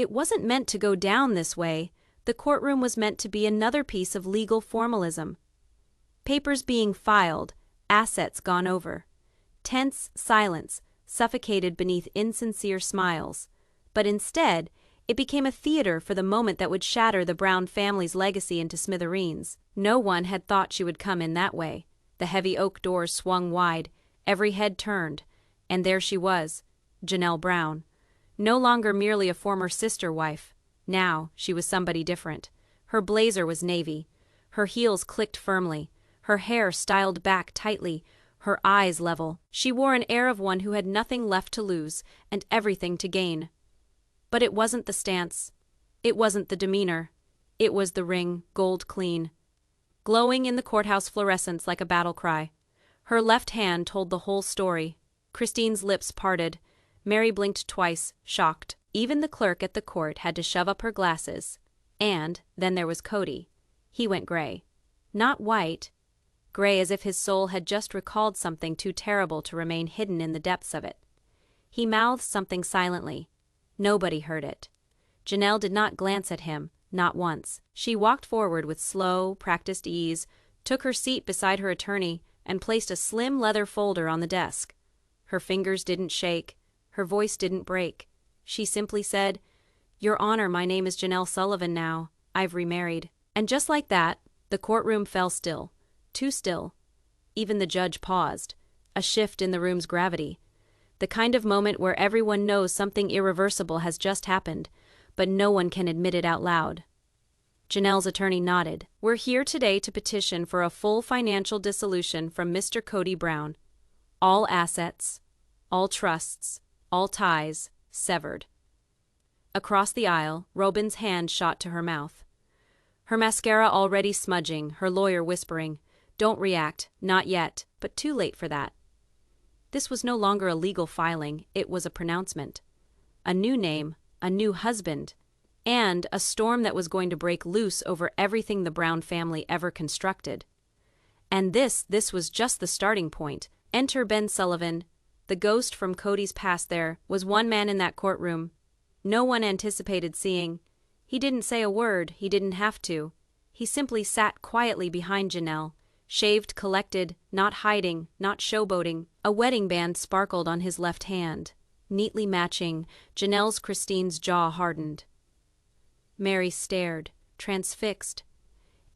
It wasn't meant to go down this way. The courtroom was meant to be another piece of legal formalism. Papers being filed, assets gone over. Tense silence suffocated beneath insincere smiles. But instead, it became a theater for the moment that would shatter the Brown family's legacy into smithereens. No one had thought she would come in that way. The heavy oak doors swung wide, every head turned, and there she was, Janelle Brown. No longer merely a former sister wife. Now she was somebody different. Her blazer was navy. Her heels clicked firmly. Her hair styled back tightly. Her eyes level. She wore an air of one who had nothing left to lose and everything to gain. But it wasn't the stance. It wasn't the demeanor. It was the ring, gold clean, glowing in the courthouse fluorescence like a battle cry. Her left hand told the whole story. Christine's lips parted. Mary blinked twice, shocked. Even the clerk at the court had to shove up her glasses. And then there was Kody. He went gray. Not white. Gray as if his soul had just recalled something too terrible to remain hidden in the depths of it. He mouthed something silently. Nobody heard it. Janelle did not glance at him, not once. She walked forward with slow, practiced ease, took her seat beside her attorney, and placed a slim leather folder on the desk. Her fingers didn't shake. Her voice didn't break. She simply said, "Your Honor, my name is Janelle Sullivan now. I've remarried." And just like that, the courtroom fell still. Too still. Even the judge paused. A shift in the room's gravity. The kind of moment where everyone knows something irreversible has just happened, but no one can admit it out loud. Janelle's attorney nodded. "We're here today to petition for a full financial dissolution from Mr. Cody Brown. All assets, all trusts, all ties, severed." Across the aisle, Robyn's hand shot to her mouth. Her mascara already smudging, her lawyer whispering, "Don't react, not yet, but too late for that." This was no longer a legal filing, it was a pronouncement. A new name, a new husband, and a storm that was going to break loose over everything the Brown family ever constructed. And this was just the starting point. Enter Ben Sullivan. The ghost from Cody's past. There was one man in that courtroom no one anticipated seeing. He didn't say a word, he didn't have to. He simply sat quietly behind Janelle, shaved, collected, not hiding, not showboating. A wedding band sparkled on his left hand, neatly matching. Christine's jaw hardened. Mary stared, transfixed.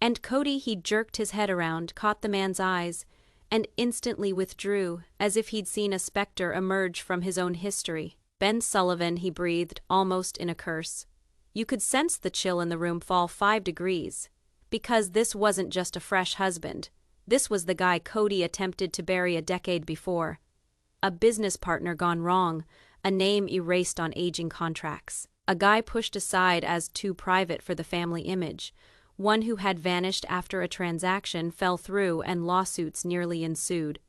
And Kody, he jerked his head around, caught the man's eyes, and instantly withdrew, as if he'd seen a specter emerge from his own history. "Ben Sullivan," he breathed, almost in a curse. You could sense the chill in the room fall 5 degrees. Because this wasn't just a fresh husband. This was the guy Kody attempted to bury a decade before. A business partner gone wrong, a name erased on aging contracts. A guy pushed aside as too private for the family image. One who had vanished after a transaction fell through and lawsuits nearly ensued.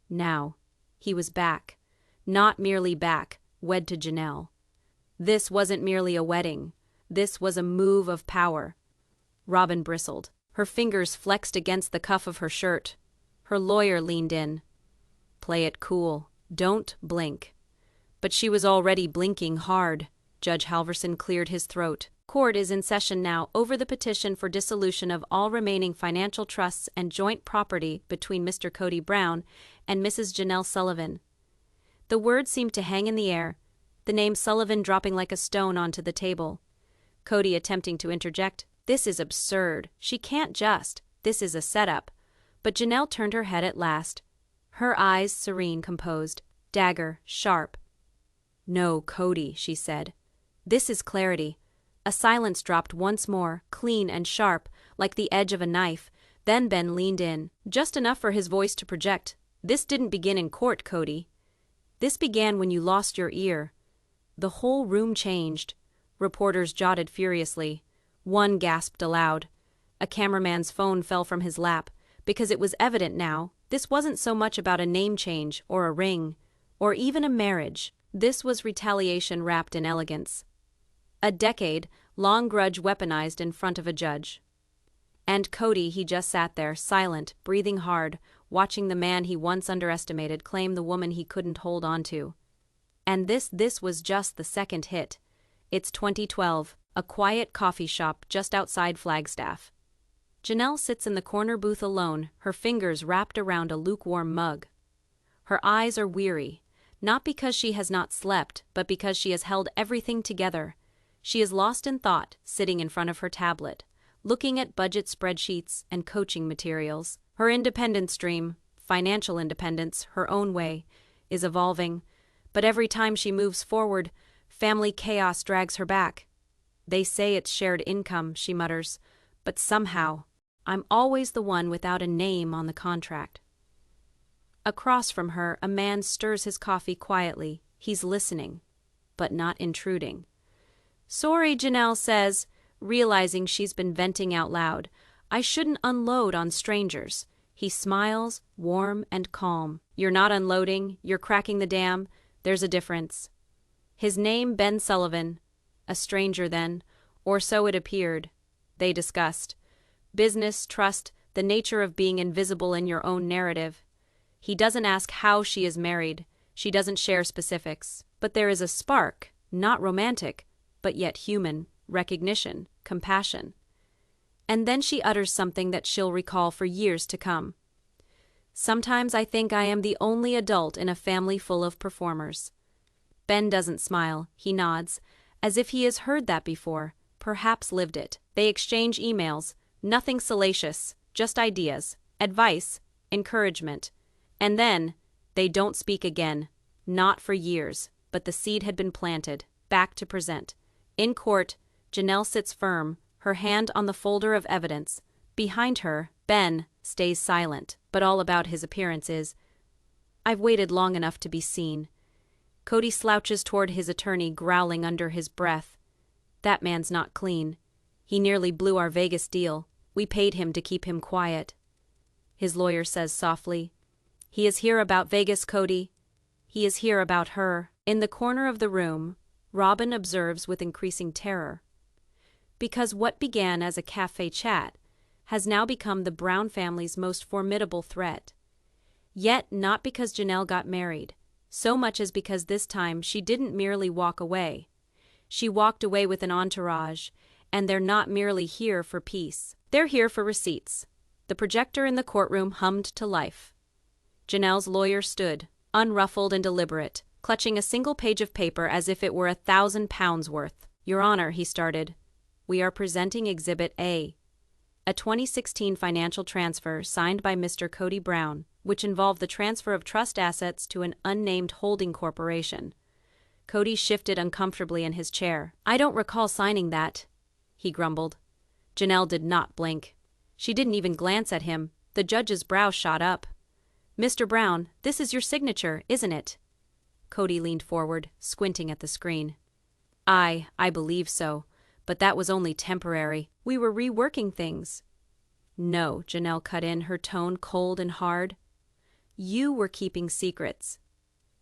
Now, he was back. Not merely back, wed to Janelle. This wasn't merely a wedding. This was a move of power. Robyn bristled. Her fingers flexed against the cuff of her shirt. Her lawyer leaned in. "Play it cool. Don't blink." But she was already blinking hard. Judge Halverson cleared his throat. "Court is in session now over the petition for dissolution of all remaining financial trusts and joint property between Mr. Cody Brown and Mrs. Janelle Sullivan." The words seemed to hang in the air, the name Sullivan dropping like a stone onto the table. Kody attempting to interject. "This is absurd. She can't just. This is a setup." But Janelle turned her head at last. Her eyes serene, composed, dagger, sharp. "No, Kody," she said. "This is clarity." A silence dropped once more, clean and sharp, like the edge of a knife. Then Ben leaned in, just enough for his voice to project. "This didn't begin in court, Kody. This began when you lost your ear." The whole room changed. Reporters jotted furiously. One gasped aloud. A cameraman's phone fell from his lap, because it was evident now, this wasn't so much about a name change, or a ring, or even a marriage. This was retaliation wrapped in elegance. A decade-long grudge weaponized in front of a judge. And Kody, he just sat there, silent, breathing hard, watching the man he once underestimated claim the woman he couldn't hold on to. And this was just the second hit. It's 2012, a quiet coffee shop just outside Flagstaff. Janelle sits in the corner booth alone, her fingers wrapped around a lukewarm mug. Her eyes are weary, not because she has not slept, but because she has held everything together. She is lost in thought, sitting in front of her tablet, looking at budget spreadsheets and coaching materials. Her independence dream, financial independence, her own way, is evolving, but every time she moves forward, family chaos drags her back. They say it's shared income, she mutters, but somehow, I'm always the one without a name on the contract. Across from her, a man stirs his coffee quietly. He's listening, but not intruding. Sorry, Janelle says, realizing she's been venting out loud. I shouldn't unload on strangers. He smiles, warm and calm. You're not unloading, you're cracking the dam. There's a difference. His name, Ben Sullivan. A stranger then, or so it appeared. They discussed business, trust, the nature of being invisible in your own narrative. He doesn't ask how she is married. She doesn't share specifics. But there is a spark, not romantic, but yet human, recognition, compassion. And then she utters something that she'll recall for years to come. Sometimes I think I am the only adult in a family full of performers. Ben doesn't smile, he nods, as if he has heard that before, perhaps lived it. They exchange emails, nothing salacious, just ideas, advice, encouragement. And then, they don't speak again, not for years, but the seed had been planted, back to present. In court, Janelle sits firm, her hand on the folder of evidence. Behind her, Ben stays silent, but all about his appearance is, I've waited long enough to be seen. Kody slouches toward his attorney, growling under his breath. That man's not clean. He nearly blew our Vegas deal. We paid him to keep him quiet. His lawyer says softly, He is here about Vegas, Kody. He is here about her. In the corner of the room, Robyn observes with increasing terror. Because what began as a cafe chat has now become the Brown family's most formidable threat. Yet not because Janelle got married, so much as because this time she didn't merely walk away. She walked away with an entourage, and they're not merely here for peace. They're here for receipts. The projector in the courtroom hummed to life. Janelle's lawyer stood, unruffled and deliberate, clutching a single page of paper as if it were 1,000 pounds worth. Your Honor, he started, we are presenting Exhibit A, a 2016 financial transfer signed by Mr. Cody Brown, which involved the transfer of trust assets to an unnamed holding corporation. Kody shifted uncomfortably in his chair. I don't recall signing that, he grumbled. Janelle did not blink. She didn't even glance at him. The judge's brow shot up. Mr. Brown, this is your signature, isn't it? Kody leaned forward, squinting at the screen. I believe so, but that was only temporary. We were reworking things. No, Janelle cut in, her tone cold and hard. You were keeping secrets.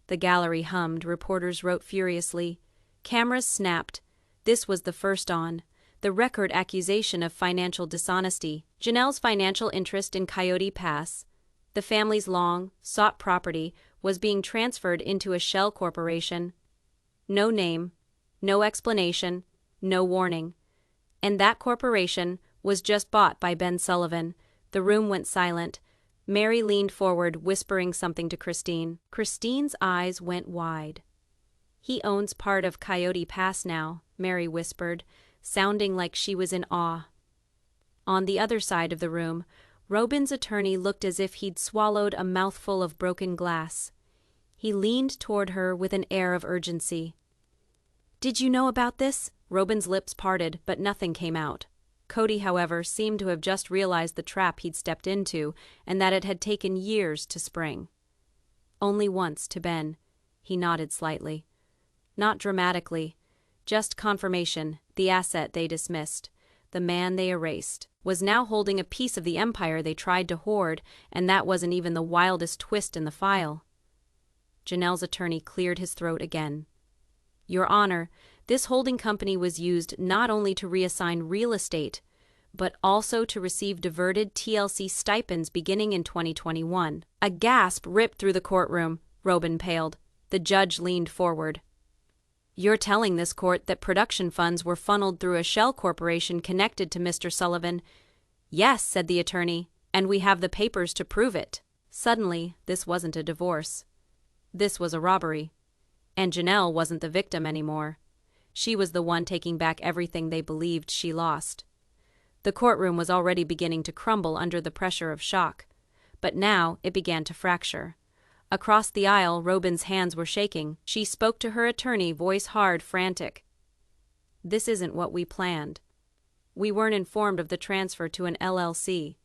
The gallery hummed, reporters wrote furiously. Cameras snapped. This was the first on. The record accusation of financial dishonesty. Janelle's financial interest in Coyote Pass, the family's long, sought property, was being transferred into a shell corporation. No name, no explanation, no warning. And that corporation was just bought by Ben Sullivan. The room went silent. Mary leaned forward, whispering something to Christine. Christine's eyes went wide. He owns part of Coyote Pass now, Mary whispered, sounding like she was in awe. On the other side of the room, Robyn's attorney looked as if he'd swallowed a mouthful of broken glass. He leaned toward her with an air of urgency. Did you know about this? Robyn's lips parted, but nothing came out. Kody, however, seemed to have just realized the trap he'd stepped into, and that it had taken years to spring. Only once to Ben. He nodded slightly. Not dramatically. Just confirmation, the asset they dismissed, the man they erased, was now holding a piece of the empire they tried to hoard, and that wasn't even the wildest twist in the file. Janelle's attorney cleared his throat again. Your Honor, this holding company was used not only to reassign real estate, but also to receive diverted TLC stipends beginning in 2021. A gasp ripped through the courtroom. Robyn paled. The judge leaned forward. "You're telling this court that production funds were funneled through a shell corporation connected to Mr. Sullivan?" "Yes," said the attorney, "and we have the papers to prove it." Suddenly, this wasn't a divorce. This was a robbery. And Janelle wasn't the victim anymore. She was the one taking back everything they believed she lost. The courtroom was already beginning to crumble under the pressure of shock. But now it began to fracture. Across the aisle, Robyn's hands were shaking. She spoke to her attorney, voice hard, frantic. "This isn't what we planned. We weren't informed of the transfer to an LLC."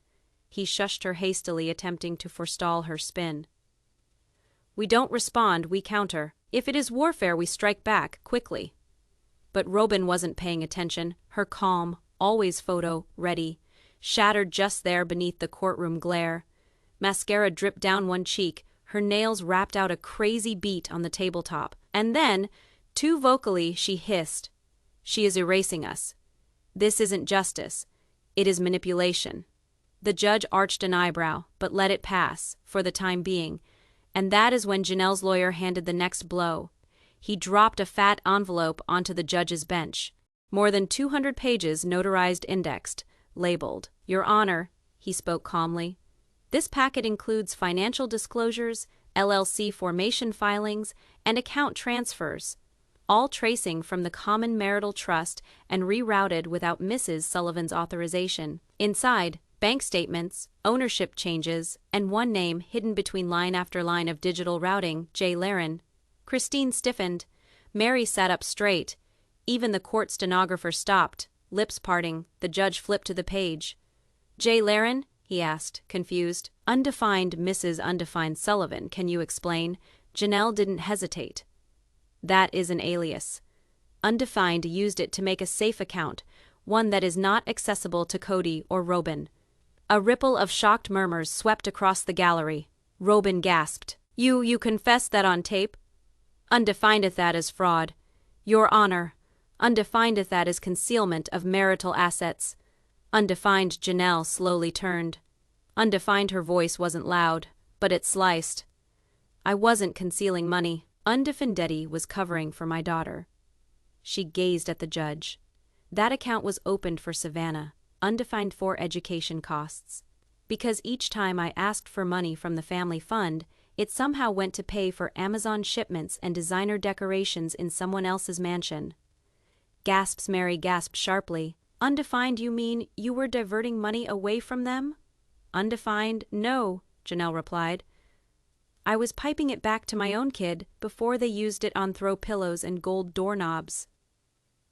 He shushed her hastily, attempting to forestall her spin. "We don't respond, we counter. If it is warfare, we strike back, quickly." But Robyn wasn't paying attention. Her calm, always photo-ready, shattered just there beneath the courtroom glare. Mascara dripped down one cheek, her nails rapped out a crazy beat on the tabletop. And then, too vocally, she hissed, "She is erasing us. This isn't justice. It is manipulation." The judge arched an eyebrow, but let it pass, for the time being. And that is when Janelle's lawyer handed the next blow. He dropped a fat envelope onto the judge's bench. More than 200 pages, notarized, indexed, labeled. "Your Honor," he spoke calmly, "this packet includes financial disclosures, LLC formation filings, and account transfers, all tracing from the common marital trust and rerouted without Mrs. Sullivan's authorization. Inside, bank statements, ownership changes, and one name hidden between line after line of digital routing, J. Laren." Christine stiffened. Mary sat up straight. Even the court stenographer stopped, lips parting. The judge flipped to the page. "J. Laren?" he asked, confused. "Undefined Mrs. Undefined Sullivan, can you explain?" Janelle didn't hesitate. "That is an alias. Undefined used it to make a safe account, one that is not accessible to Kody or Robyn." A ripple of shocked murmurs swept across the gallery. Robyn gasped. You confess that on tape?" "Undefinedeth that as fraud. Your Honor, undefinedeth that as concealment of marital assets." Undefined Janelle slowly turned. Undefined, her voice wasn't loud, but it sliced. "I wasn't concealing money. Undefined was covering for my daughter." She gazed at the judge. "That account was opened for Savannah, undefined for education costs. Because each time I asked for money from the family fund, it somehow went to pay for Amazon shipments and designer decorations in someone else's mansion." Gasps. Mary gasped sharply. "Undefined, you mean you were diverting money away from them?" "Undefined, no," Janelle replied. "I was piping it back to my own kid before they used it on throw pillows and gold doorknobs."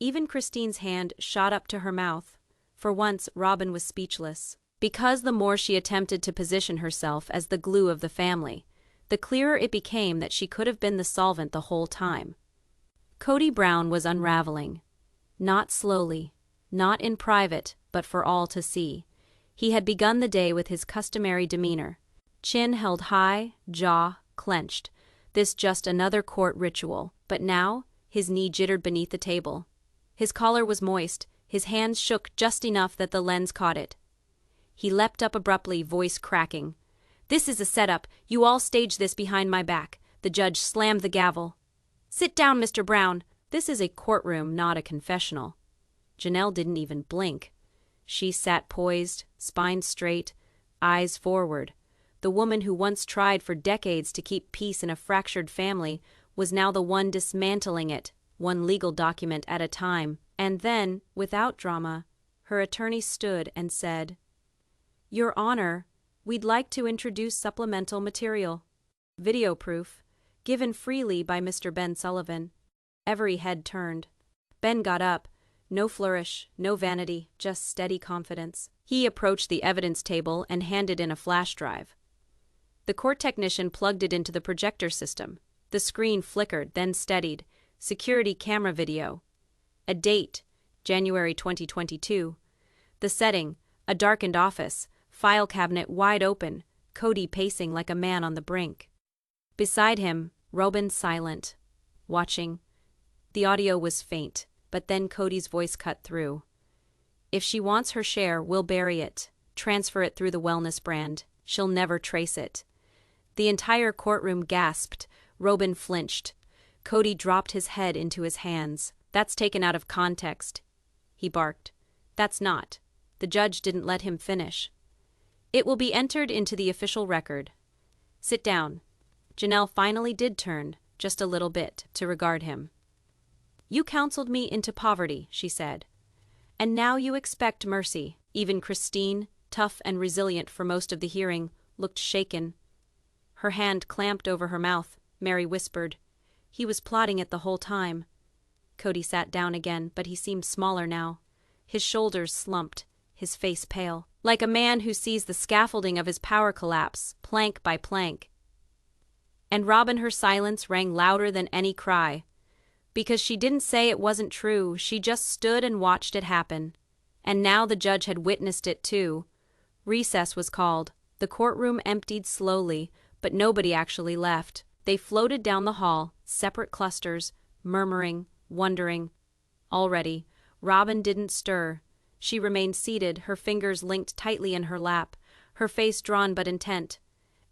Even Christine's hand shot up to her mouth. For once, Robyn was speechless. Because the more she attempted to position herself as the glue of the family, the clearer it became that she could have been the solvent the whole time. Cody Brown was unraveling. Not slowly, not in private, but for all to see. He had begun the day with his customary demeanor. Chin held high, jaw clenched. This just another court ritual. But now, his knee jittered beneath the table. His collar was moist. His hands shook just enough that the lens caught it. He leapt up abruptly, voice cracking. "This is a setup. You all staged this behind my back." The judge slammed the gavel. "Sit down, Mr. Brown. This is a courtroom, not a confessional." Janelle didn't even blink. She sat poised, spine straight, eyes forward. The woman who once tried for decades to keep peace in a fractured family was now the one dismantling it, one legal document at a time. And then, without drama, her attorney stood and said, "Your Honor, we'd like to introduce supplemental material. Video proof, given freely by Mr. Ben Sullivan." Every head turned. Ben got up. No flourish, no vanity, just steady confidence. He approached the evidence table and handed in a flash drive. The court technician plugged it into the projector system. The screen flickered, then steadied. Security camera video. A date, January 2022. The setting, a darkened office, file cabinet wide open, Cody pacing like a man on the brink. Beside him, Robyn silent, watching. The audio was faint, but then Cody's voice cut through. "If she wants her share, we'll bury it, transfer it through the wellness brand. She'll never trace it." The entire courtroom gasped. Robyn flinched. Cody dropped his head into his hands. That's taken out of context, he barked. That's not. The judge didn't let him finish. It will be entered into the official record. Sit down. Janelle finally did turn, just a little bit, to regard him. You counseled me into poverty, she said. And now you expect mercy. Even Christine, tough and resilient for most of the hearing, looked shaken. Her hand clamped over her mouth. Mary whispered, "He was plotting it the whole time." Cody sat down again, but he seemed smaller now. His shoulders slumped, his face pale, like a man who sees the scaffolding of his power collapse, plank by plank. And Robyn, her silence rang louder than any cry. Because she didn't say it wasn't true, she just stood and watched it happen. And now the judge had witnessed it too. Recess was called. The courtroom emptied slowly, but nobody actually left. They floated down the hall, separate clusters, murmuring, wondering. Already, Robyn didn't stir. She remained seated, her fingers linked tightly in her lap, her face drawn but intent.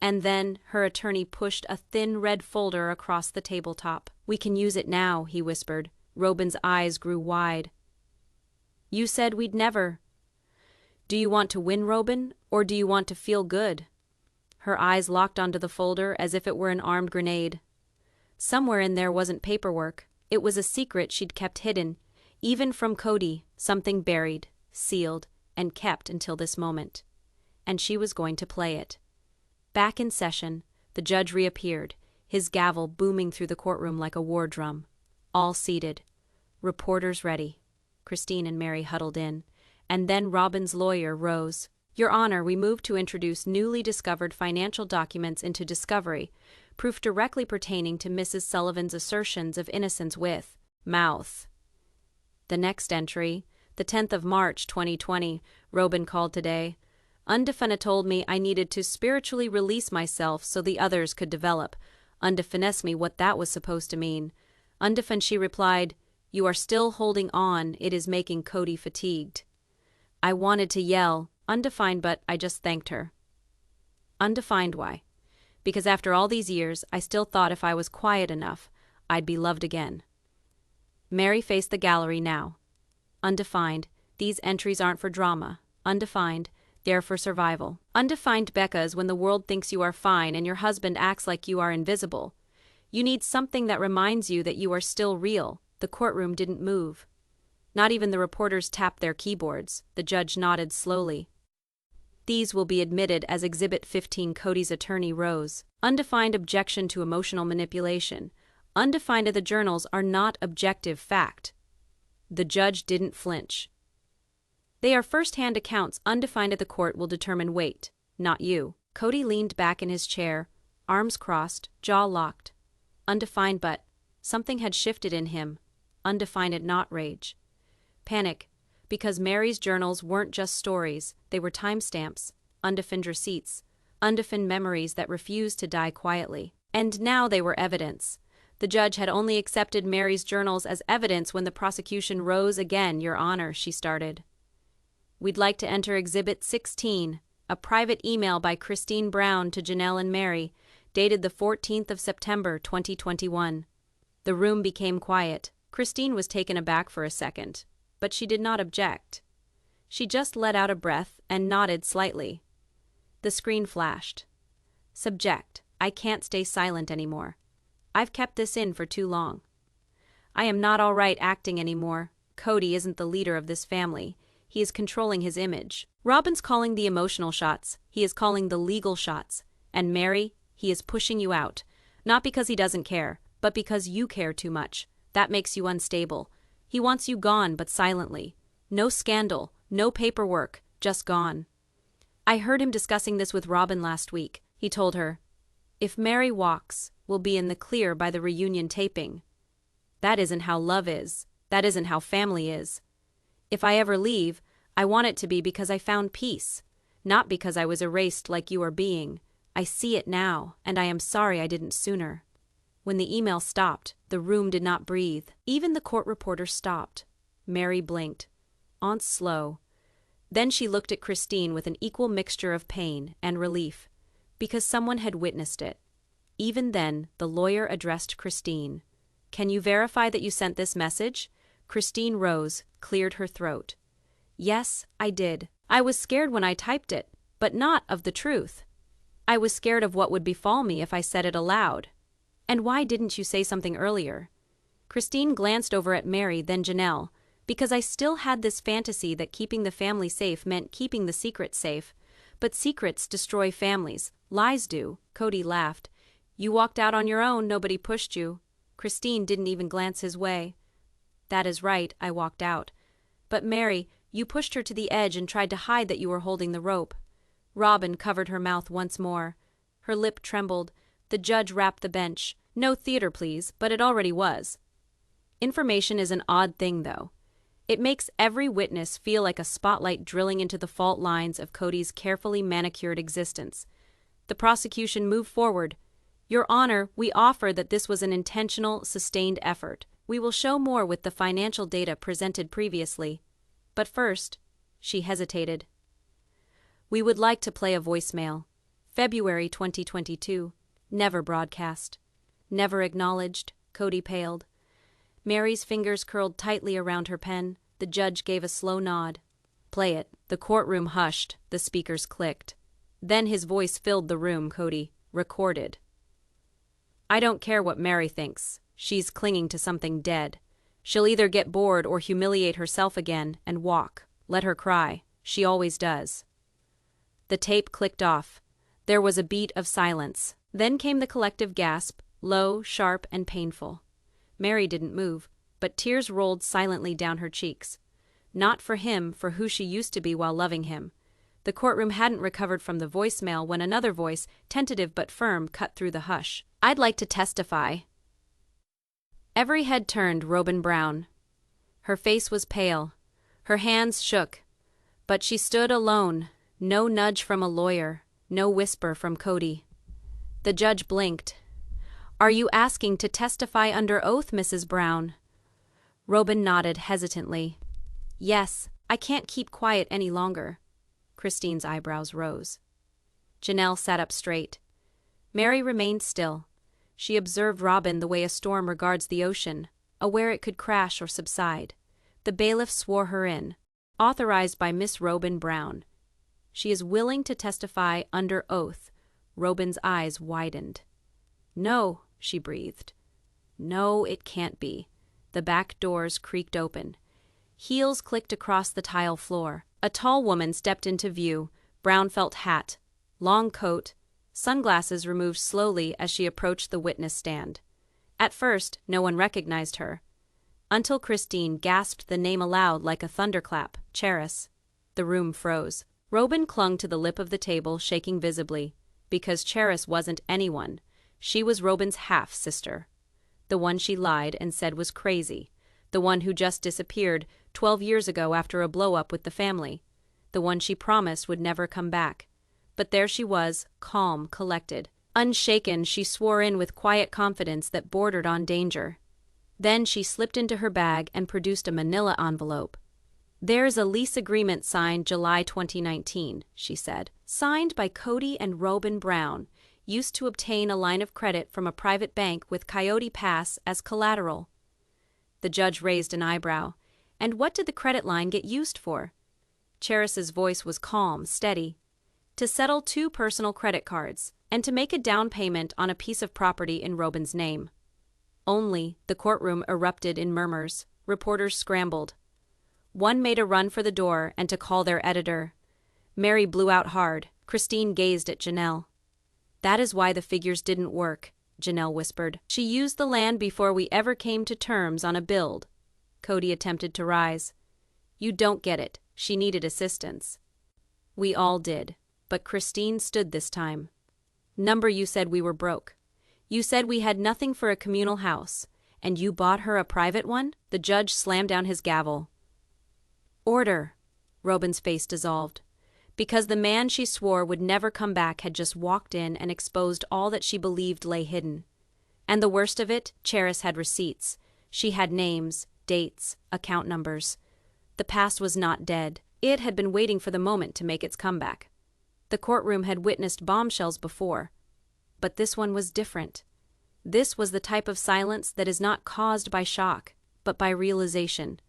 And then her attorney pushed a thin red folder across the tabletop. "We can use it now," he whispered. Robyn's eyes grew wide. "You said we'd never." "Do you want to win, Robyn, or do you want to feel good?" Her eyes locked onto the folder as if it were an armed grenade. Somewhere in there wasn't paperwork. It was a secret she'd kept hidden, even from Cody, something buried, sealed, and kept until this moment. And she was going to play it. Back in session, the judge reappeared, his gavel booming through the courtroom like a war drum. All seated. Reporters ready. Christine and Mary huddled in. And then Robyn's lawyer rose. "Your Honor, we move to introduce newly discovered financial documents into discovery, proof directly pertaining to Mrs. Sullivan's assertions of innocence with mouth." The next entry, the 10th of March, 2020, Robyn called today. "Undefinited told me I needed to spiritually release myself so the others could develop. Undefinited me what that was supposed to mean. Undefinited," she replied, "you are still holding on. It is making Cody fatigued." I wanted to yell, undefined, but I just thanked her. Undefined why? Because after all these years, I still thought if I was quiet enough, I'd be loved again. Mary faced the gallery now. Undefined, these entries aren't for drama. Undefined, they're for survival. Undefined Becca is when the world thinks you are fine and your husband acts like you are invisible. You need something that reminds you that you are still real. The courtroom didn't move. Not even the reporters tapped their keyboards. The judge nodded slowly. "These will be admitted as Exhibit 15." Cody's attorney rose. Undefined objection to emotional manipulation. Undefined of the journals are not objective fact. The judge didn't flinch. "They are first-hand accounts. Undefined at the court will determine weight, not you." Cody leaned back in his chair, arms crossed, jaw locked. Undefined, but something had shifted in him. Undefined, not rage. Panic, because Mary's journals weren't just stories, they were timestamps, undefined receipts, undefined memories that refused to die quietly. And now they were evidence. The judge had only accepted Mary's journals as evidence when the prosecution rose again. "Your Honor," she started. "We'd like to enter Exhibit 16, a private email by Cody Brown to Janelle and Mary, dated the 14th of September, 2021. The room became quiet. Christine was taken aback for a second, but she did not object. She just let out a breath and nodded slightly. The screen flashed. "Subject, I can't stay silent anymore. I've kept this in for too long. I am not all right acting anymore. Cody isn't the leader of this family. He is controlling his image. Robyn's calling the emotional shots. He is calling the legal shots. And Mary, he is pushing you out. Not because he doesn't care, but because you care too much. That makes you unstable. He wants you gone, but silently. No scandal, no paperwork, just gone. I heard him discussing this with Robyn last week. He told her, if Mary walks, we'll be in the clear by the reunion taping. That isn't how love is. That isn't how family is. If I ever leave, I want it to be because I found peace, not because I was erased like you are being. I see it now, and I am sorry I didn't sooner." When the email stopped, the room did not breathe. Even the court reporter stopped. Mary blinked. Aunt slow. Then she looked at Christine with an equal mixture of pain and relief, because someone had witnessed it. Even then, the lawyer addressed Christine. Can you verify that you sent this message? Christine rose, cleared her throat. Yes, I did. I was scared when I typed it, but not of the truth. I was scared of what would befall me if I said it aloud. And why didn't you say something earlier? Christine glanced over at Mary, then Janelle. Because I still had this fantasy that keeping the family safe meant keeping the secret safe. But secrets destroy families. Lies do. Cody laughed. You walked out on your own, nobody pushed you. Christine didn't even glance his way. That is right, I walked out. But Mary, you pushed her to the edge and tried to hide that you were holding the rope. Robyn covered her mouth once more. Her lip trembled. The judge rapped the bench. No theater, please, but it already was. Information is an odd thing, though. It makes every witness feel like a spotlight drilling into the fault lines of Cody's carefully manicured existence. The prosecution moved forward. Your Honor, we offer that this was an intentional, sustained effort. We will show more with the financial data presented previously. But first, she hesitated. We would like to play a voicemail. February 2022. Never broadcast. Never acknowledged. Cody paled. Mary's fingers curled tightly around her pen. The judge gave a slow nod. Play it. The courtroom hushed. The speakers clicked. Then his voice filled the room. Cody. Recorded. I don't care what Mary thinks. She's clinging to something dead. She'll either get bored or humiliate herself again and walk. Let her cry. She always does. The tape clicked off. There was a beat of silence. Then came the collective gasp, low, sharp, and painful. Mary didn't move, but tears rolled silently down her cheeks. Not for him, for who she used to be while loving him. The courtroom hadn't recovered from the voicemail when another voice, tentative but firm, cut through the hush. I'd like to testify. Every head turned. Robyn Brown. Her face was pale. Her hands shook. But she stood alone. No nudge from a lawyer. No whisper from Cody. The judge blinked. Are you asking to testify under oath, Mrs. Brown? Robyn nodded hesitantly. Yes, I can't keep quiet any longer. Christine's eyebrows rose. Janelle sat up straight. Mary remained still. She observed Robyn the way a storm regards the ocean, aware it could crash or subside. The bailiff swore her in. Authorized by Miss Robyn Brown. She is willing to testify under oath. Robyn's eyes widened. No, she breathed. No, it can't be. The back doors creaked open. Heels clicked across the tile floor. A tall woman stepped into view, brown felt hat, long coat, sunglasses removed slowly as she approached the witness stand. At first, no one recognized her. Until Christine gasped the name aloud like a thunderclap, Charisse. The room froze. Robyn clung to the lip of the table, shaking visibly. Because Charisse wasn't anyone. She was Robyn's half-sister. The one she lied and said was crazy. The one who just disappeared 12 years ago after a blow-up with the family. The one she promised would never come back. But there she was, calm, collected. Unshaken, she swore in with quiet confidence that bordered on danger. Then she slipped into her bag and produced a manila envelope. There's a lease agreement signed July 2019, she said. Signed by Cody and Robyn Brown. Used to obtain a line of credit from a private bank with Coyote Pass as collateral. The judge raised an eyebrow. And what did the credit line get used for? Charisse's voice was calm, steady. To settle 2 personal credit cards, and to make a down payment on a piece of property in Robyn's name. Only, the courtroom erupted in murmurs. Reporters scrambled. One made a run for the door and to call their editor. Mary blew out hard. Christine gazed at Janelle. That is why the figures didn't work, Janelle whispered. She used the land before we ever came to terms on a build. Cody attempted to rise. You don't get it. She needed assistance. We all did. But Christine stood this time. Number, you said we were broke. You said we had nothing for a communal house. And you bought her a private one? The judge slammed down his gavel. Order. Robyn's face dissolved. Because the man she swore would never come back had just walked in and exposed all that she believed lay hidden. And the worst of it, Charisse had receipts. She had names, dates, account numbers. The past was not dead. It had been waiting for the moment to make its comeback. The courtroom had witnessed bombshells before. But this one was different. This was the type of silence that is not caused by shock, but by realization.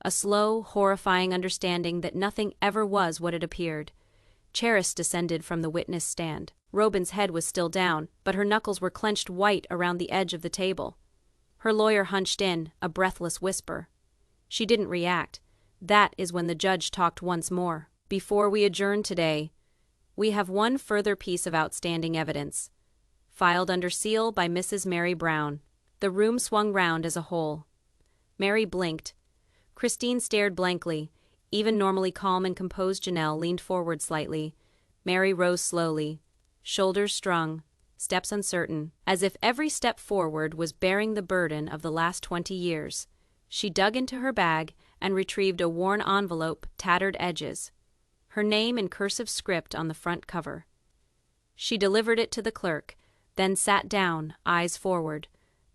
A slow, horrifying understanding that nothing ever was what it appeared. Charisse descended from the witness stand. Robyn's head was still down, but her knuckles were clenched white around the edge of the table. Her lawyer hunched in, a breathless whisper. She didn't react. That is when the judge talked once more. Before we adjourn today, we have one further piece of outstanding evidence. Filed under seal by Mrs. Mary Brown. The room swung round as a whole. Mary blinked. Christine stared blankly. Even normally calm and composed Janelle leaned forward slightly. Mary rose slowly, shoulders strung, steps uncertain, as if every step forward was bearing the burden of the last 20 years. She dug into her bag and retrieved a worn envelope, tattered edges. Her name in cursive script on the front cover. She delivered it to the clerk, then sat down, eyes forward.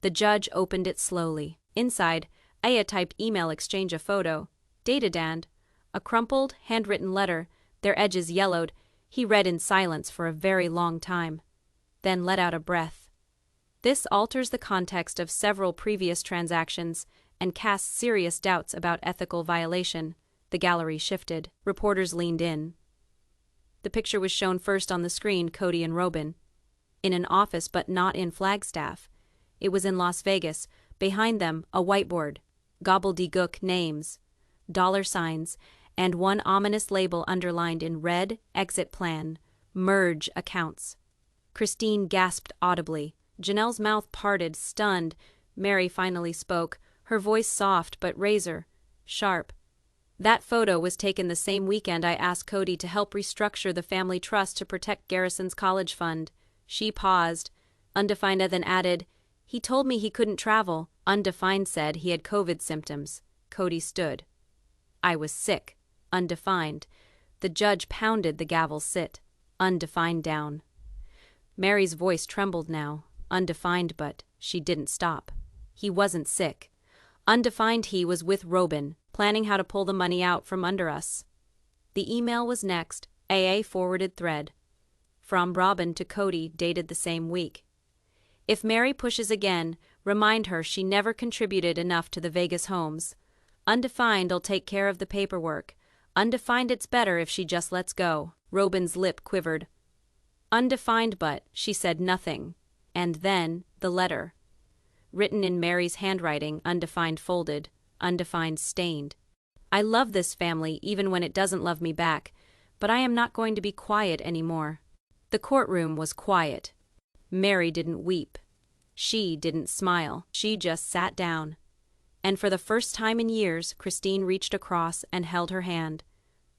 The judge opened it slowly. Inside, Aya typed email exchange a photo. Dated and a crumpled, handwritten letter, their edges yellowed. He read in silence for a very long time, then let out a breath. This alters the context of several previous transactions and casts serious doubts about ethical violation. The gallery shifted. Reporters leaned in. The picture was shown first on the screen, Kody and Robyn. In an office, but not in Flagstaff. It was in Las Vegas. Behind them, a whiteboard. Gobbledygook names, dollar signs, and one ominous label underlined in red, exit plan, merge accounts. Christine gasped audibly. Janelle's mouth parted, stunned. Mary finally spoke, her voice soft but razor sharp. That photo was taken the same weekend I asked Kody to help restructure the family trust to protect Garrison's college fund. She paused. Undefined then added, "He told me he couldn't travel." Undefined said he had COVID symptoms. Kody stood. "I was sick." Undefined. The judge pounded the gavel. "Sit." Undefined down. Mary's voice trembled now. Undefined, but she didn't stop. He wasn't sick. Undefined, he was with Robyn, planning how to pull the money out from under us. The email was next. AA forwarded thread. From Robyn to Kody, dated the same week. If Mary pushes again, remind her she never contributed enough to the Vegas homes. Undefined'll take care of the paperwork. Undefined, it's better if she just lets go. Robyn's lip quivered. Undefined, but she said nothing. And then, the letter. Written in Mary's handwriting, undefined folded, undefined stained. I love this family even when it doesn't love me back, but I am not going to be quiet anymore. The courtroom was quiet. Mary didn't weep. She didn't smile. She just sat down. And for the first time in years, Christine reached across and held her hand.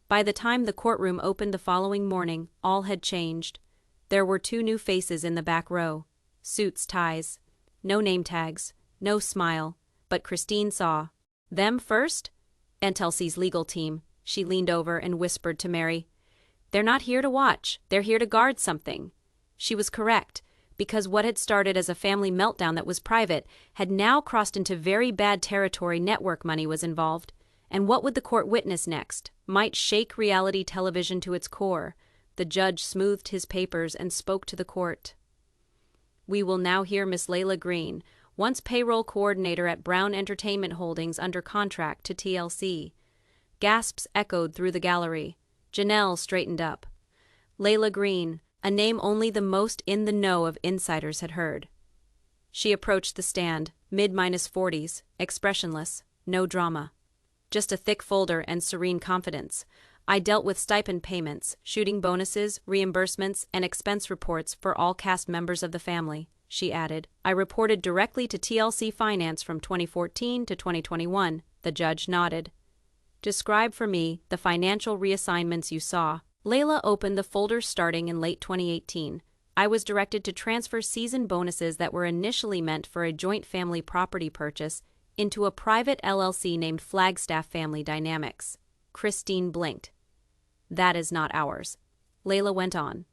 By the time the courtroom opened the following morning, all had changed. There were 2 new faces in the back row. Suits, ties. No name tags. No smile. But Christine saw them first. Entelsi's legal team. She leaned over and whispered to Mary, "They're not here to watch. They're here to guard something." She was correct, because what had started as a family meltdown that was private had now crossed into very bad territory. Network money was involved. And what would the court witness next? Might shake reality television to its core. The judge smoothed his papers and spoke to the court. We will now hear Miss Layla Green, once payroll coordinator at Brown Entertainment Holdings, under contract to TLC. Gasps echoed through the gallery. Janelle straightened up. Layla Green, a name only the most in the know of insiders had heard. She approached the stand, mid-40s, expressionless, no drama. Just a thick folder and serene confidence. I dealt with stipend payments, shooting bonuses, reimbursements, and expense reports for all cast members of the family, she added. I reported directly to TLC Finance from 2014 to 2021, the judge nodded. Describe for me the financial reassignments you saw. Layla opened the folder starting in late 2018. I was directed to transfer season bonuses that were initially meant for a joint family property purchase into a private LLC named Flagstaff Family Dynamics. Christine blinked. That is not ours. Layla went on.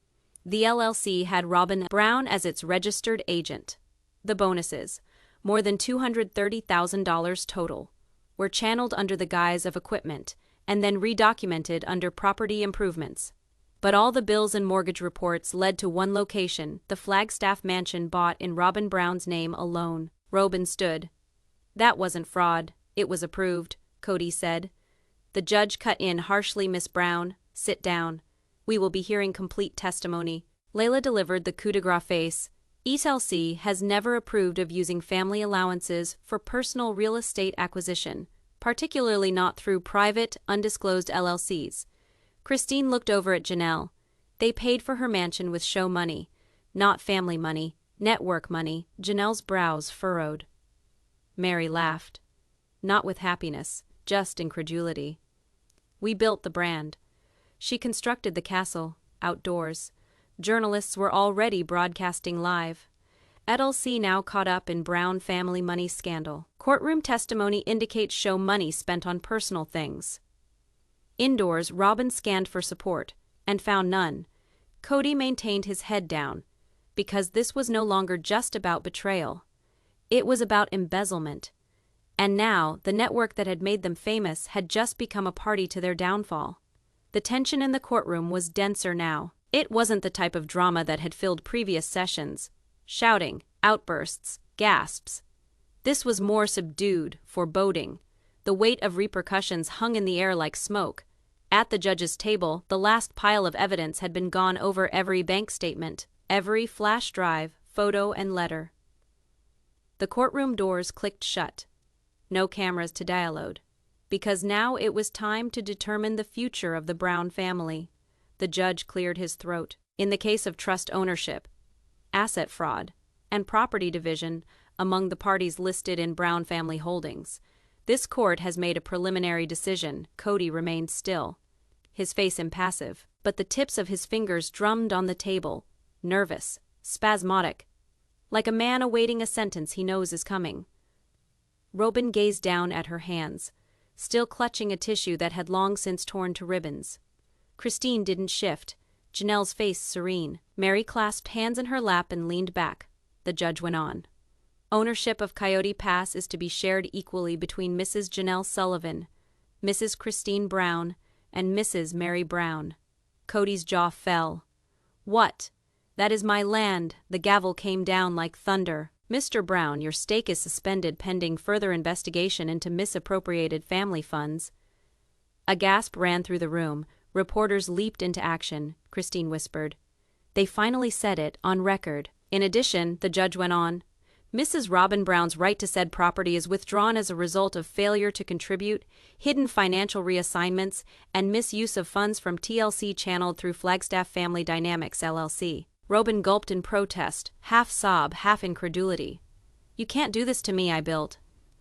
The LLC had Robyn Brown as its registered agent. The bonuses, more than $230,000 total, were channeled under the guise of equipment and then redocumented under property improvements. But all the bills and mortgage reports led to one location, the Flagstaff mansion bought in Robyn Brown's name alone. Robyn stood. "That wasn't fraud, it was approved," Kody said. The judge cut in harshly. "Miss Brown, sit down. We will be hearing complete testimony." Layla delivered the coup de grace face. ETLC has never approved of using family allowances for personal real estate acquisition, particularly not through private, undisclosed LLCs. Christine looked over at Janelle. They paid for her mansion with show money, not family money, network money. Janelle's brows furrowed. Mary laughed. Not with happiness, just incredulity. "We built the brand." She constructed the castle, outdoors. Journalists were already broadcasting live. ETLC now caught up in Brown family money scandal. Courtroom testimony indicates show money spent on personal things. Indoors, Robyn scanned for support, and found none. Kody maintained his head down, because this was no longer just about betrayal. It was about embezzlement. And now, the network that had made them famous had just become a party to their downfall. The tension in the courtroom was denser now. It wasn't the type of drama that had filled previous sessions. Shouting, outbursts, gasps. This was more subdued, foreboding. The weight of repercussions hung in the air like smoke. At the judge's table, the last pile of evidence had been gone over: every bank statement, every flash drive, photo, and letter. The courtroom doors clicked shut. No cameras to download. Because now it was time to determine the future of the Brown family. The judge cleared his throat. In the case of trust ownership, asset fraud, and property division among the parties listed in Brown family holdings, this court has made a preliminary decision. Kody remained still, his face impassive, but the tips of his fingers drummed on the table, nervous, spasmodic, like a man awaiting a sentence he knows is coming. Robyn gazed down at her hands, still clutching a tissue that had long since torn to ribbons. Christine didn't shift, Janelle's face serene. Mary clasped hands in her lap and leaned back. The judge went on. Ownership of Coyote Pass is to be shared equally between Mrs. Janelle Sullivan, Mrs. Christine Brown, and Mrs. Mary Brown. Kody's jaw fell. "What? That is my land." The gavel came down like thunder. "Mr. Brown, your stake is suspended pending further investigation into misappropriated family funds." A gasp ran through the room. Reporters leaped into action. Christine whispered. "They finally said it, on record." In addition, the judge went on, "Mrs. Robyn Brown's right to said property is withdrawn as a result of failure to contribute, hidden financial reassignments, and misuse of funds from TLC channeled through Flagstaff Family Dynamics LLC. Robyn gulped in protest, half sob, half incredulity. "You can't do this to me, I built."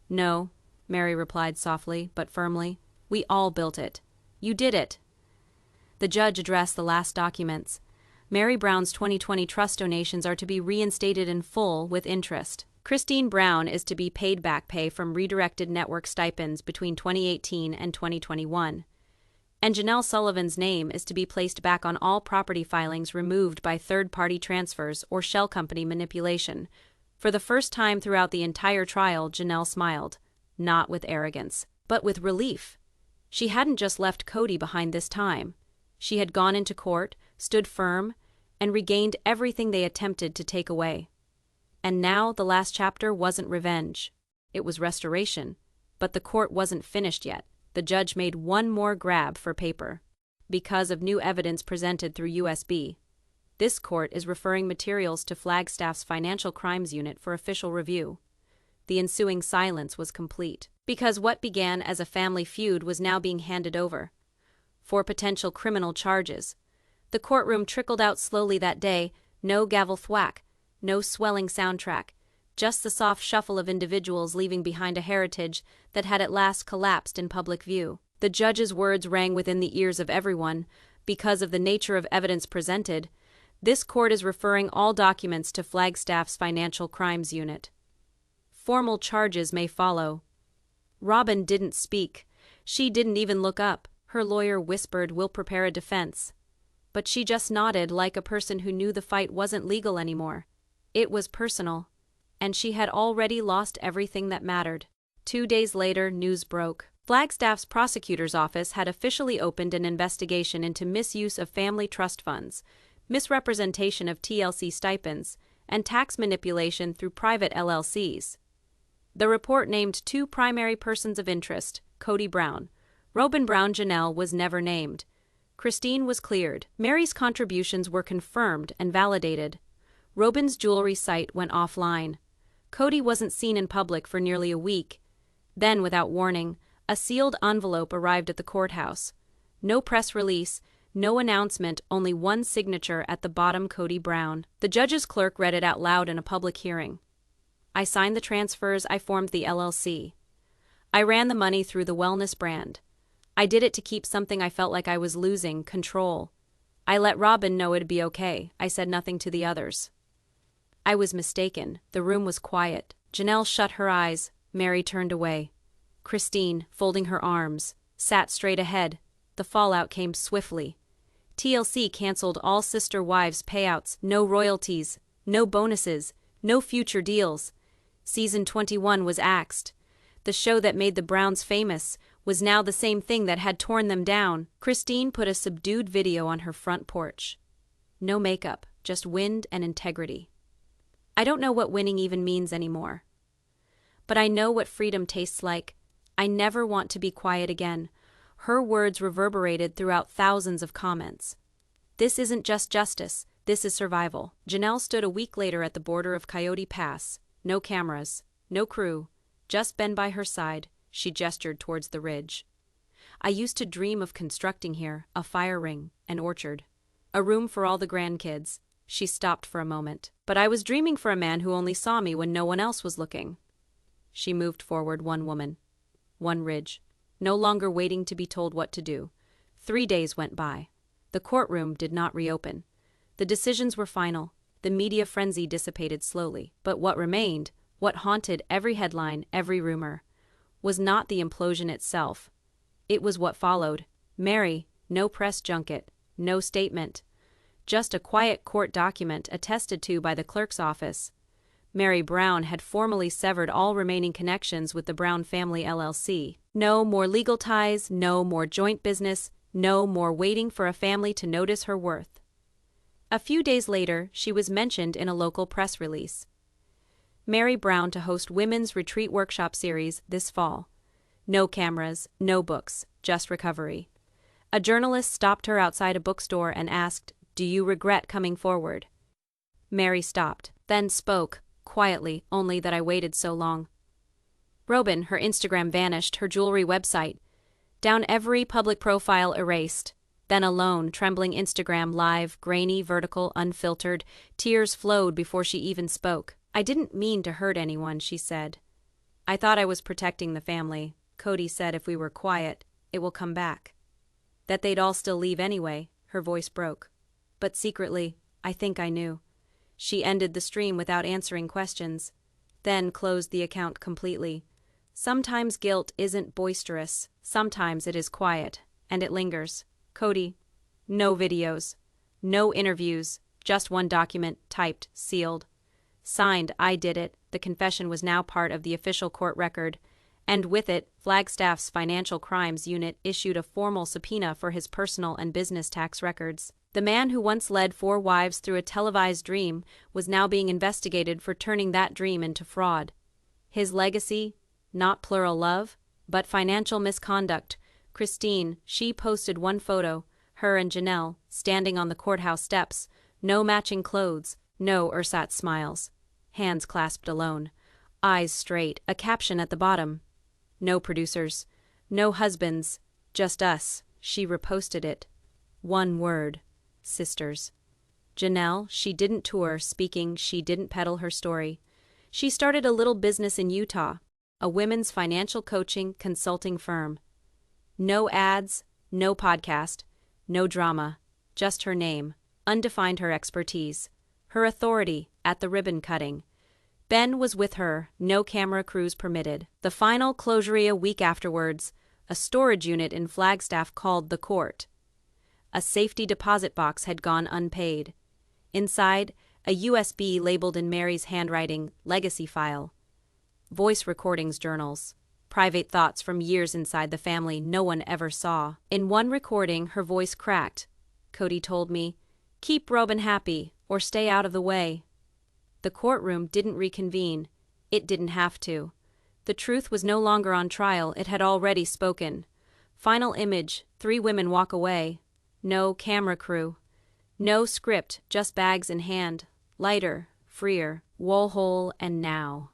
"No," Mary replied softly but firmly. "We all built it. You did it." The judge addressed the last documents. Mary Brown's 2020 trust donations are to be reinstated in full with interest. Christine Brown is to be paid back pay from redirected network stipends between 2018 and 2021. And Janelle Sullivan's name is to be placed back on all property filings removed by third-party transfers or shell company manipulation. For the first time throughout the entire trial, Janelle smiled, not with arrogance, but with relief. She hadn't just left Kody behind this time. She had gone into court, stood firm, and regained everything they attempted to take away. And now the last chapter wasn't revenge. It was restoration. But the court wasn't finished yet. The judge made one more grab for paper. Because of new evidence presented through USB, this court is referring materials to Flagstaff's Financial Crimes Unit for official review. The ensuing silence was complete. Because what began as a family feud was now being handed over for potential criminal charges. The courtroom trickled out slowly that day, no gavel thwack, no swelling soundtrack, just the soft shuffle of individuals leaving behind a heritage that had at last collapsed in public view. The judge's words rang within the ears of everyone. Because of the nature of evidence presented, this court is referring all documents to Flagstaff's Financial Crimes Unit. Formal charges may follow. Robyn didn't speak. She didn't even look up. Her lawyer whispered, "We'll prepare a defense." But she just nodded like a person who knew the fight wasn't legal anymore. It was personal. And she had already lost everything that mattered. 2 days later, news broke. Flagstaff's prosecutor's office had officially opened an investigation into misuse of family trust funds, misrepresentation of TLC stipends, and tax manipulation through private LLCs. The report named two primary persons of interest, Cody Brown. Robyn Brown Janelle was never named. Christine was cleared. Mary's contributions were confirmed and validated. Robyn's jewelry site went offline. Cody wasn't seen in public for nearly a week. Then, without warning, a sealed envelope arrived at the courthouse. No press release, no announcement, only one signature at the bottom: Cody Brown. The judge's clerk read it out loud in a public hearing. I signed the transfers, I formed the LLC. I ran the money through the wellness brand. I did it to keep something I felt like I was losing, control. I let Robyn know it'd be okay, I said nothing to the others. I was mistaken. The room was quiet. Janelle shut her eyes. Mary turned away. Christine, folding her arms, sat straight ahead. The fallout came swiftly. TLC canceled all Sister Wives payouts, no royalties, no bonuses, no future deals. Season 21 was axed. The show that made the Browns famous was now the same thing that had torn them down. Christine put a subdued video on her front porch. No makeup, just wind and integrity. I don't know what winning even means anymore. But I know what freedom tastes like. I never want to be quiet again. Her words reverberated throughout thousands of comments. This isn't just justice, this is survival. Janelle stood a week later at the border of Coyote Pass. No cameras, no crew, just Ben by her side. She gestured towards the ridge. I used to dream of constructing here, a fire ring, an orchard, a room for all the grandkids. She stopped for a moment. But I was dreaming for a man who only saw me when no one else was looking. She moved forward, one woman, one ridge, no longer waiting to be told what to do. 3 days went by. The courtroom did not reopen. The decisions were final. The media frenzy dissipated slowly. But what remained, what haunted every headline, every rumor, was not the implosion itself. It was what followed. Mary, no press junket, no statement. Just a quiet court document attested to by the clerk's office. Mary Brown had formally severed all remaining connections with the Brown Family LLC. No more legal ties, no more joint business, no more waiting for a family to notice her worth. A few days later, she was mentioned in a local press release. Mary Brown to host Women's Retreat Workshop Series this fall. No cameras, no books, just recovery. A journalist stopped her outside a bookstore and asked, "Do you regret coming forward?" Mary stopped, then spoke, quietly, only that I waited so long. Robyn, her Instagram vanished, her jewelry website. Down, every public profile erased. Then alone, trembling Instagram live, grainy, vertical, unfiltered. Tears flowed before she even spoke. I didn't mean to hurt anyone, she said. I thought I was protecting the family. Cody said if we were quiet, it will come back. That they'd all still leave anyway, her voice broke. But secretly, I think I knew. She ended the stream without answering questions, then closed the account completely. Sometimes guilt isn't boisterous, sometimes it is quiet, and it lingers. Cody. No videos, no interviews, just one document, typed, sealed. Signed, I did it. The confession was now part of the official court record, and with it, Flagstaff's Financial Crimes Unit issued a formal subpoena for his personal and business tax records. The man who once led 4 wives through a televised dream was now being investigated for turning that dream into fraud. His legacy? Not plural love, but financial misconduct. Christine, she posted one photo, her and Janelle, standing on the courthouse steps. No matching clothes, no ersatz smiles. Hands clasped alone, eyes straight, a caption at the bottom. No producers, no husbands, just us. She reposted it. One word. Sisters. Janelle, she didn't tour speaking, she didn't peddle her story. She started a little business in Utah, a women's financial coaching consulting firm. No ads, no podcast, no drama, just her name, undefined her expertise, her authority at the ribbon cutting. Ben was with her, no camera crews permitted. The final closure a week afterwards, a storage unit in Flagstaff called the court. A safety deposit box had gone unpaid. Inside, a USB labeled in Mary's handwriting, legacy file. Voice recordings journals. private thoughts from years inside the family no one ever saw. In one recording, her voice cracked. Cody told me, "Keep Robyn happy, or stay out of the way." The courtroom didn't reconvene. It didn't have to. The truth was no longer on trial, it had already spoken. Final image, 3 women walk away. No camera crew. No script, just bags in hand. Lighter, freer, whole, and now.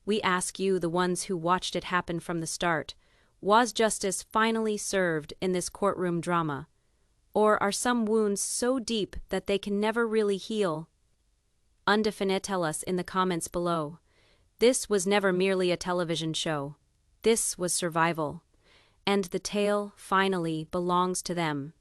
We ask you, the ones who watched it happen from the start, was justice finally served in this courtroom drama? Or are some wounds so deep that they can never really heal? Undefinite, tell us in the comments below. This was never merely a television show. This was survival. And the tale, finally, belongs to them.